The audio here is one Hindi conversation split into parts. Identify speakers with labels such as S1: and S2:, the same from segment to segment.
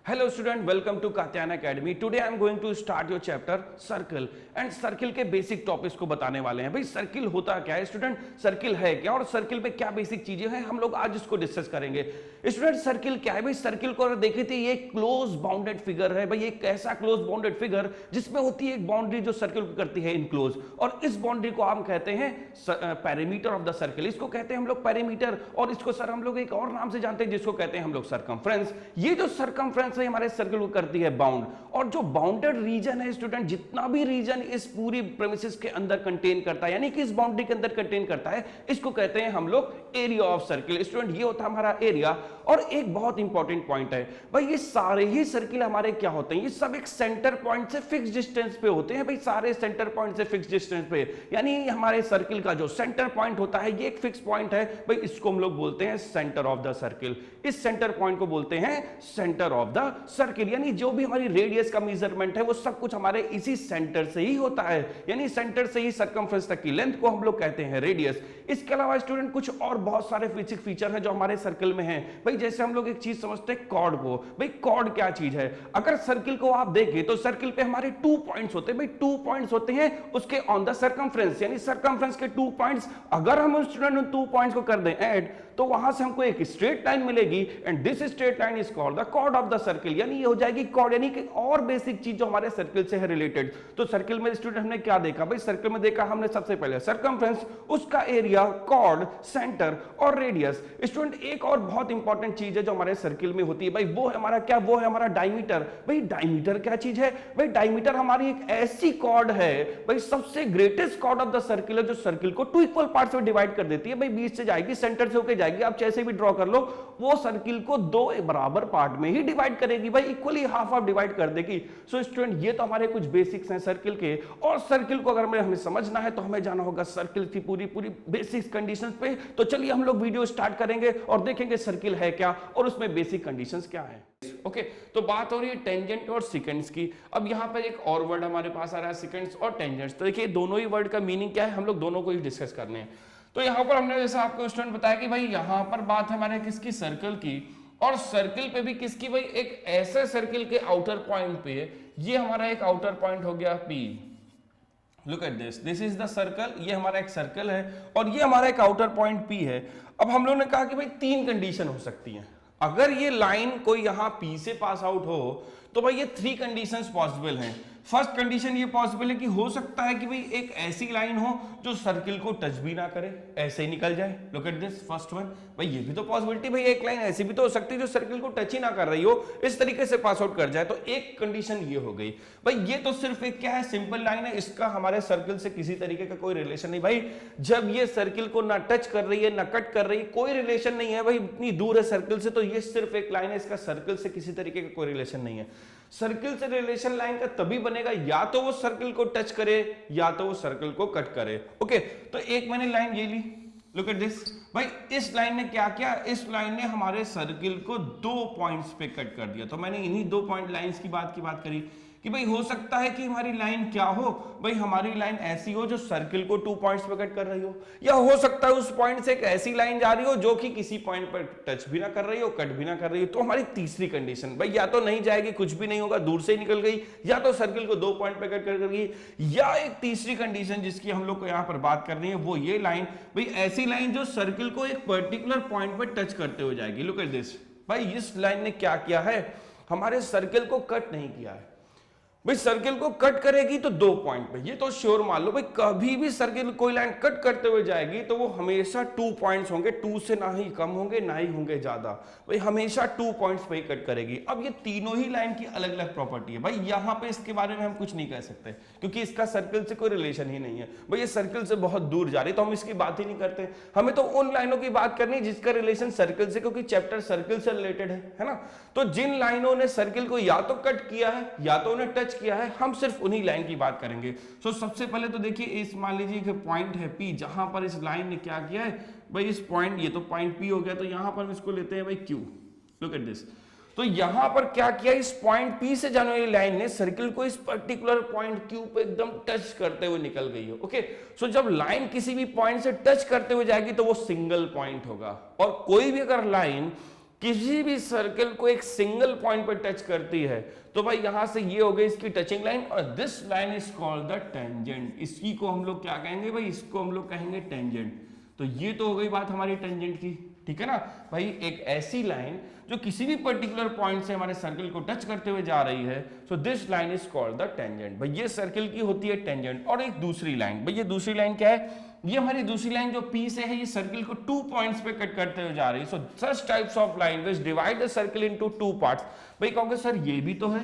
S1: Hello student, welcome to Katyayana Academy. Today I am going to start your chapter circle and circle के बेसिक टॉपिक्स को बताने वाले हैं। भाई सर्किल होता क्या है स्टूडेंट, सर्किल है क्या और सर्किल पे क्या बेसिक चीजें हैं, हम लोग आज इसको डिस्कस करेंगे। स्टूडेंट सर्किल क्या है? भाई सर्किल को अगर देखें तो ये क्लोज बाउंडेड फिगर है। भाई एक ऐसा क्लोज बाउंडेड फिगर जिसमें होती है एक बाउंड्री जो सर्किल को करती है इनक्लोज, और इस बाउंड्री को हम कहते हैं पेरीमीटर ऑफ द सर्किल। इसको कहते हैं हम लोग पेरीमीटर, और इसको सर हम लोग एक और नाम से जानते हैं जिसको कहते हैं हम लोग सर्कमफ्रेंस। ये जो सर्कमफ्रेंस हमारे सर्किल को करती है बाउंड, और जो बाउंडेड रीजन है स्टूडेंट, जितना भी रीजन इस पूरी प्रेमिसेस के अंदर कंटेन करता है, यानी कि इस बाउंड्री के अंदर कंटेन करता है, इसको कहते हैं हम लोग एरिया ऑफ सर्किल। स्टूडेंट ये होता है हमारा एरिया। और एक बहुत इंपॉर्टेंट पॉइंट है भाई, ये सारे ही सर्किल हमारे क्या होते हैं, ये सब एक सेंटर पॉइंट से फिक्स डिस्टेंस पे होते हैं। भाई सारे सेंटर पॉइंट से फिक्स डिस्टेंस पे, यानी हमारे सर्किल का जो सेंटर पॉइंट होता है ये एक फिक्स पॉइंट है। भाई इसको हम लोग बोलते हैं सेंटर ऑफ द सर्किल। इस सेंटर पॉइंट को बोलते हैं सेंटर ऑफ द सर्किल, यानी जो भी हमारी रेडियस का मेजरमेंट है वो सब कुछ हमारे इसी सेंटर से ही होता है, यानी सेंटर से ही सर्कमफ्रेंस तक की लेंथ को हम लोग कहते हैं रेडियस। इसके अलावा स्टूडेंट कुछ और बहुत सारे फिजिक्स फीचर है जो हमारे सर्किल में है। भाई जैसे हम लोग एक चीज समझते हैं कॉर्ड को। भाई कॉर्ड क्या चीज है? अगर सर्किल को आप देखें तो सर्किल पे हमारे 2 पॉइंट्स होते हैं। भाई 2 पॉइंट्स होते हैं उसके ऑन द सर्कमफ्रेंस, यानी सर्कमफ्रेंस के 2 पॉइंट्स। अगर हम स्टूडेंट उन 2 पॉइंट्स को कर दें ऐड, तो वहां से हमको एक स्ट्रेट लाइन मिलेगी, and this straight line is called the chord of the circle, यानी ये हो जाएगी कॉर्ड, यानी कि और बेसिक चीज जो हमारे सर्किल से है रिलेटेड। तो सर्किल में स्टूडेंट हमने क्या देखा? भाई सर्किल में देखा हमने सबसे पहले सर्कमफ्रेंस, उसका एरिया, कॉर्ड, सेंटर और रेडियस। स्टूडेंट एक और बहुत इंपॉर्टेंट चीज है जो हमारे सर्किल में होती है, भाई वो है हमारा क्या? वो है हमारा डायमीटर। भाई डायमीटर क्या चीज है? भाई डायमीटर हमारी एक ऐसी कॉर्ड है, भाई सबसे greatest chord of the circle है, जो सर्किल को 2 इक्वल पार्ट्स में डिवाइड कर देती है। भाई बीच से जाएगी, सेंटर से होकर जाएगी, आप जैसे भी ड्रॉ कर लो, वो सर्किल को 2 बराबर पार्ट में ही डिवाइड करेगी। भाई इक्वली हाफ हाफ डिवाइड कर देगी। सो स्टूडेंट ये तो हमारे कुछ बेसिक्स हैं सर्किल के, और सर्किल को अगर हमें समझना है तो हमें जाना होगा सर्किल की पूरी बेसिक कंडीशंस पे। तो चलिए हम लोग वीडियो स्टार्ट करेंगे और देखेंगे सर्किल है क्या और उसमें बेसिक कंडीशंस क्या है। ओके, तो बात हो रही है टेंजेंट और सिकेंड्स की। अब यहाँ पर एक और वर्ड हमारे पास आ रहा है, सिकेंड्स और टेंजेंट्स। तो देखिए दोनों ही वर्ड का मीनिंग क्या है, हम लोग दोनों को ही डिस्कस करने हैं। तो यहाँ पर हमने जैसा आपको स्टूडेंट बताया कि भाई यहाँ पर बात है हमारे किसकी? सर्कल की। और सर्किल पे भी किसकी? भाई एक ऐसे सर्किल के आउटर पॉइंट पे, ये हमारा एक आउटर पॉइंट हो गया P। Look at this, this is the circle, ये हमारा एक सर्कल है और ये हमारा एक आउटर पॉइंट P है। अब हम लोगों ने कहा कि भाई 3 कंडीशन हो सकती हैं। अगर ये लाइन कोई यहां P से पास आउट हो तो भाई ये 3 कंडीशंस पॉसिबल हैं। फर्स्ट कंडीशन ये पॉसिबल है कि हो सकता है कि भाई एक ऐसी लाइन हो जो सर्किल को टच भी ना करे, ऐसे ही निकल जाए। Look at this first one. भाई ये भी तो पॉसिबिलिटी, भाई एक लाइन ऐसी भी तो हो सकती है जो सर्किल को टच ही ना कर रही हो, इस तरीके से पास आउट कर जाए। तो एक कंडीशन ये हो गई। भाई ये तो सिर्फ एक क्या है? सिंपल लाइन है, इसका हमारे सर्किल से किसी तरीके का कोई रिलेशन नहीं। भाई जब ये सर्किल को ना टच कर रही है ना कट कर रही है, कोई रिलेशन नहीं है। भाई इतनी दूर है सर्किल से, तो ये सिर्फ एक लाइन है, इसका सर्किल से किसी तरीके का कोई रिलेशन नहीं है। सर्किल से रिलेशन लाइन का तभी बनेगा या तो वो सर्किल को टच करे या तो वो सर्किल को कट करे। ओके, तो एक मैंने लाइन ये ली, लुक एट दिस। भाई इस लाइन ने क्या किया? इस लाइन ने हमारे सर्किल को 2 पॉइंट्स पे कट कर दिया। तो मैंने इन्हीं 2 पॉइंट लाइंस की बात करी कि भाई हो सकता है कि हमारी लाइन क्या हो? भाई हमारी लाइन ऐसी हो जो सर्किल को 2 पॉइंट्स पे कट कर रही हो, या हो सकता है उस पॉइंट से एक ऐसी लाइन जा रही हो जो कि किसी पॉइंट पर टच भी ना कर रही हो, कट भी ना कर रही हो। तो हमारी तीसरी कंडीशन, भाई या तो नहीं जाएगी, कुछ भी नहीं होगा, दूर से ही निकल गई, या तो सर्किल को 2 पॉइंट पे कट कर गई, या एक तीसरी कंडीशन जिसकी हम लोग को यहाँ पर बात करनी है वो ये लाइन, भाई ऐसी लाइन जो सर्किल को एक पर्टिकुलर पॉइंट पर टच करते हुए जाएगी। Look at this. भाई इस लाइन ने क्या किया है? हमारे सर्किल को कट नहीं किया है। भाई सर्किल को कट करेगी तो 2 पॉइंट पे, ये तो श्योर मान लो। भाई कभी भी सर्किल कोई लाइन कट करते हुए जाएगी तो वो हमेशा 2 पॉइंट्स होंगे, 2 से ना ही कम होंगे ना ही होंगे ज्यादा। भाई हमेशा 2 पॉइंट्स पे ही कट करेगी। अब ये तीनों ही लाइन की अलग अलग प्रॉपर्टी है। भाई यहाँ पे इसके बारे में हम कुछ नहीं कह सकते क्योंकि इसका सर्किल से कोई रिलेशन ही नहीं है। भाई ये सर्किल से बहुत दूर जा रही है तो हम इसकी बात ही नहीं करते। हमें तो उन लाइनों की बात करनी जिसका रिलेशन सर्किल से, क्योंकि चैप्टर सर्किल से रिलेटेड है ना। तो जिन लाइनों ने सर्किल को या तो कट किया है या तो उन्हें टच किया है, हम सिर्फ उन्हीं लाइन की बात करेंगे। सो सबसे पहले तो देखिए, इस मान लीजिए कि पॉइंट है P, जहां पर इस लाइन ने क्या किया है? भाई इस पॉइंट, ये तो पॉइंट P हो गया, तो यहां पर हम इसको लेते हैं भाई Q। Look at this. तो यहां पर क्या किया? इस पॉइंट P से जाने वाली लाइन ने सर्किल को इस पर्टिकुलर पॉइंट Q पे एकदम टच करते हुए निकल गई है। ओके, सो जब लाइन किसी भी पॉइंट से टच करते हुए जाएगी तो वो सिंगल पॉइंट होगा, और कोई भी अगर लाइन किसी भी सर्कल को एक सिंगल पॉइंट पर टच करती है तो भाई यहां से ये हो गई इसकी टचिंग लाइन, और this line is called the tangent. इसी को हम लोग क्या कहेंगे भाई, इसको हम लोग कहेंगे टेंजेंट। तो ये तो हो गई बात हमारी टेंजेंट की, ठीक है ना भाई। एक ऐसी लाइन जो किसी भी पर्टिकुलर पॉइंट से हमारे सर्कल को टच करते हुए जा रही है, so this line is called the tangent. भाई ये सर्कल की होती है टेंजेंट। और एक दूसरी लाइन, भाई ये दूसरी लाइन क्या है, ये हमारी दूसरी लाइन जो P से है, ये सर्कल को 2 पॉइंट्स पे कट करते हुए जा रही है। So such types of line which divide the circle into 2 parts. भाई कहोगे सर ये भी तो है,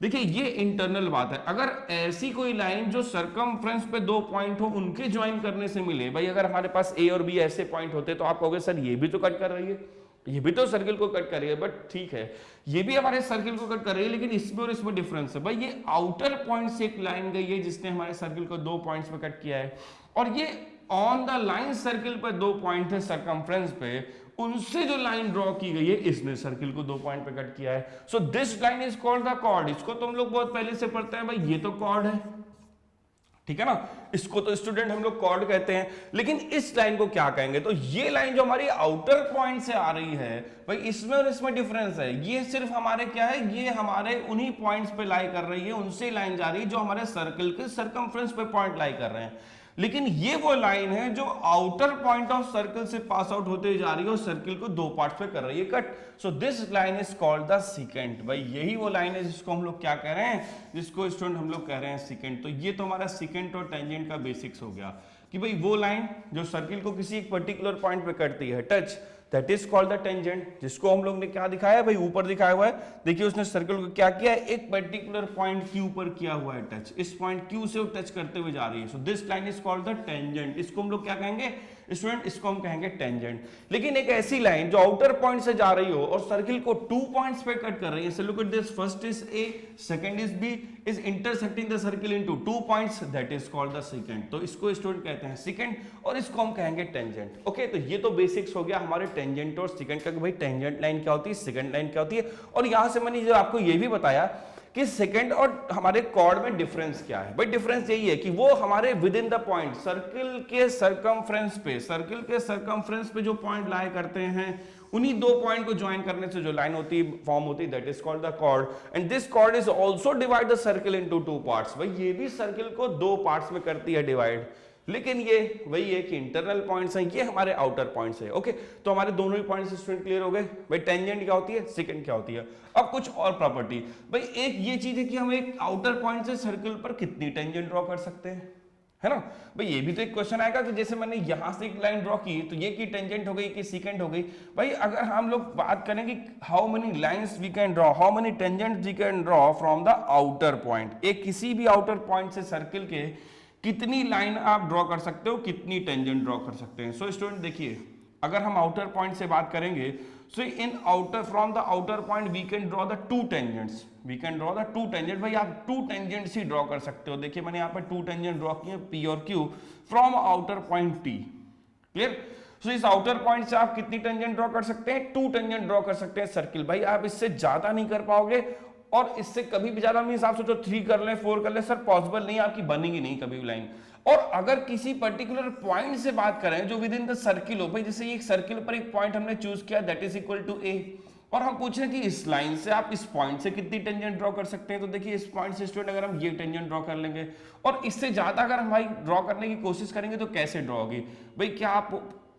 S1: देखिए ये इंटरनल बात है। अगर ऐसी कोई लाइन जो सरकमफ्रेंस पे 2 पॉइंट हो उनके ज्वाइन करने से मिले, भाई अगर हमारे पास A और B ऐसे पॉइंट होते तो आप कहोगे सर ये भी तो कट कर रही है, ये भी तो सर्कल को कट कर रही है, बट ठीक है ये भी हमारे सर्कल को कट कर रही है, लेकिन इसमें और इसमें डिफरेंस है। भाई ये आउटर पॉइंट से एक लाइन गई है जिसने हमारे सर्कल को 2 पॉइंट्स पे कट किया है, और ये ऑन द लाइन सर्कल पर 2 पॉइंट है सरकमफ्रेंस पे, उनसे जो लाइन ड्रॉ की गई है इसने सर्कल को 2 पॉइंट पे कट किया है। So this line is called the chord. इसको तो हम लोग बहुत पहले से पढ़ते हैं, भाई ये तो कॉर्ड है, ठीक है ना, इसको तो स्टूडेंट हम लोग कॉर्ड कहते हैं। लेकिन इस लाइन को क्या कहेंगे, तो ये लाइन जो हमारी आउटर पॉइंट से आ रही है, भाई इसमें और इसमें डिफरेंस है। ये सिर्फ हमारे क्या है, ये हमारे उन्हीं पॉइंट्स पे लाई कर रही है, उनसे लाइन जा रही है जो हमारे सर्कल के सरकमफ्रेंस पे पॉइंट लाई कर रहे हैं। लेकिन ये वो लाइन है जो आउटर पॉइंट ऑफ सर्कल से पास आउट होते जा रही है और सर्कल को 2 पार्ट्स पे कर रही है cut. So this line is called the secant. भाई यही वो लाइन है जिसको हम लोग क्या कह रहे हैं, जिसको स्टूडेंट हम लोग कह रहे हैं सीकेंट। तो ये तो हमारा सीकेंट और टेंजेंट का बेसिक्स हो गया कि भाई वो लाइन जो सर्कल को किसी एक पर्टिकुलर पॉइंट पे करती है touch, that is called the tangent. जिसको हम लोग ने क्या दिखाया है भाई, ऊपर दिखाया हुआ है, देखिए उसने सर्कल को क्या किया है, एक पर्टिकुलर पॉइंट Q पर किया हुआ है टच, इस पॉइंट Q से वो टच करते हुए जा रही है। So this line is called the tangent. इसको हम लोग क्या कहेंगे स्टूडेंट, इसको हम कहेंगे टेंजेंट। लेकिन एक ऐसी लाइन जो आउटर पॉइंट से जा रही हो और सर्कल को 2 पॉइंट्स पे कट कर रही है, so look at this, first is A, second is B, is intersecting the circle into 2 points, that is called the secant. तो इसको स्टूडेंट कहते हैं सीकेंट और इसको हम कहेंगे टेंजेंट। ओके, तो ये तो बेसिक्स हो गया हमारे टेंजेंट और सीकेंट का कि भाई टेंजेंट लाइन क्या होती है, सीकेंट लाइन क्या होती है। और यहां से मैंने जो आपको ये भी बताया कि सेकंड और हमारे कॉर्ड में डिफरेंस क्या है। भाई डिफरेंस यही है कि वो हमारे with in the point circle के सरकमफ्रेंस पे, सर्कल के सरकमफ्रेंस पे जो पॉइंट लाई करते हैं, उन्हीं 2 पॉइंट को ज्वाइन करने से जो लाइन होती है, फॉर्म होती है, that is called the chord. And this chord is also divide the circle into 2 parts. भाई ये भी सर्कल को 2 पार्ट्स में करती है डिवाइड, लेकिन ये वही है कि इंटरनल पॉइंट्स हैं, ये हमारे आउटर पॉइंट्स हैं। ओके, तो हमारे दोनों ही पॉइंट्स स्टूडेंट क्लियर हो गए। भाई टेंजेंट क्या होती है, सेकंड क्या होती है। अब कुछ और प्रॉपर्टी, भाई एक ये चीज है कि हम एक आउटर पॉइंट से सर्कल पर कितनी टेंजेंट ड्रॉ कर सकते हैं, है ना। भाई ये भी तो एक क्वेश्चन आएगा कि जैसे मैंने यहां से एक लाइन ड्रॉ की तो ये की टेंजेंट हो गई कि सेकंड हो गई। भाई अगर हम लोग बात करें कि how many lines we can draw, how many tangents we can draw from the outer point, एक किसी भी आउटर पॉइंट से सर्कल के कितनी लाइन आप ड्रॉ कर सकते हो, कितनी टेंजेंट ड्रॉ कर सकते हैं। सो स्टूडेंट देखिए, अगर हम आउटर पॉइंट से बात करेंगे, so in outer from the outer point we can draw the 2 tangents, we can draw the 2 tangent. भाई आप 2 टेंजेंट्स ही ड्रॉ कर सकते हो। देखिए मैंने यहाँ पर 2 टेंजेंट ड्रॉ किए, P और Q from outer point T, clear. So इस आउटर पॉइंट से आप कितनी टेंजेंट ड्रॉ कर सकते हैं, 2 टेंजेंट ड्रॉ कर सकते हैं सर्किल। भाई आप इससे ज्यादा नहीं कर पाओगे, और इससे कभी भी ज्यादा मींस आप सोचो 3 कर लें, 4 कर लें, सर पॉसिबल नहीं, आपकी बनेगी नहीं कभी भी लाइन। और अगर किसी पर्टिकुलर पॉइंट से बात करें जो विद इन द सर्किल हो, भाई जैसे एक सर्किल पर एक पॉइंट हमने चूज किया, that is equal to A, और हम पूछ रहे हैं कि इस लाइन से आप इस पॉइंट से कितनी टेंजेंट ड्रॉ कर सकते हैं। तो देखिए इस पॉइंट से स्टूडेंट अगर हम ये टेंजेंट ड्रॉ कर लेंगे, और इससे ज्यादा अगर हम भाई ड्रॉ करने की कोशिश करेंगे तो कैसे ड्रॉ होगी। भाई क्या आप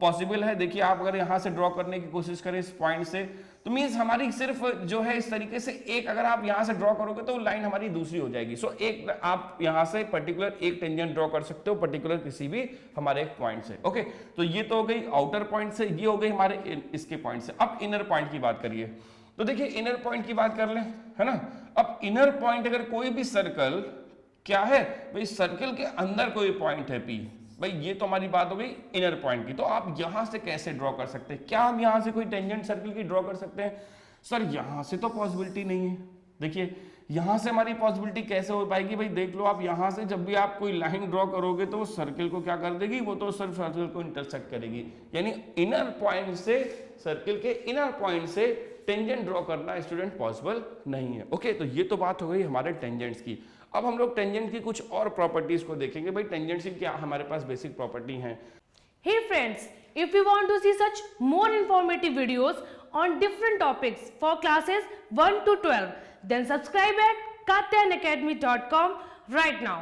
S1: पॉसिबल है, देखिए आप अगर यहां से ड्रॉ करने की कोशिश करें इस पॉइंट से, तो मींस हमारी सिर्फ जो है इस तरीके से एक, अगर आप यहां से ड्रॉ करोगे तो लाइन हमारी दूसरी हो जाएगी। सो एक आप यहां से पर्टिकुलर एक टेंजेंट ड्रॉ कर सकते हो पर्टिकुलर किसी भी हमारे एक पॉइंट से। ओके, तो ये तो हो गई आउटर पॉइंट से, ये हो गई हमारे इसके पॉइंट से। अब इनर पॉइंट की बात करिए, तो देखिए इनर पॉइंट की बात कर लें, है ना। अब इनर पॉइंट अगर कोई भी सर्कल क्या है, भाई सर्कल के अंदर कोई पॉइंट है P, भाई ये तो हमारी बात हो गई इनर पॉइंट की। तो आप यहां से कैसे ड्रॉ कर सकते हैं, क्या हम यहां से कोई टेंजेंट सर्कल की ड्रॉ कर सकते हैं। सर यहां से तो पॉसिबिलिटी नहीं है। देखिए यहां से हमारी पॉसिबिलिटी कैसे हो पाएगी, भाई देख लो आप यहां से जब भी आप कोई लाइन ड्रॉ करोगे तो वो सर्कल को क्या कर देगी, वो तो सिर्फ सर्कल को इंटरसेक्ट करेगी। यानी इनर पॉइंट से, सर्कल के इनर पॉइंट से टेंजेंट ड्रॉ करना स्टूडेंट पॉसिबल नहीं है। ओके, तो ये तो बात हो गई हमारे टेंजेंट्स की। अब हम लोग टेंजेंट की कुछ और प्रॉपर्टीज को देखेंगे। भाई टेंजेंट्स की क्या हमारे पास बेसिक प्रॉपर्टी हैं।
S2: Hey friends, if you want to see such more informative videos on different topics for classes 1 to 12. Then subscribe at katyanacademy.com right now.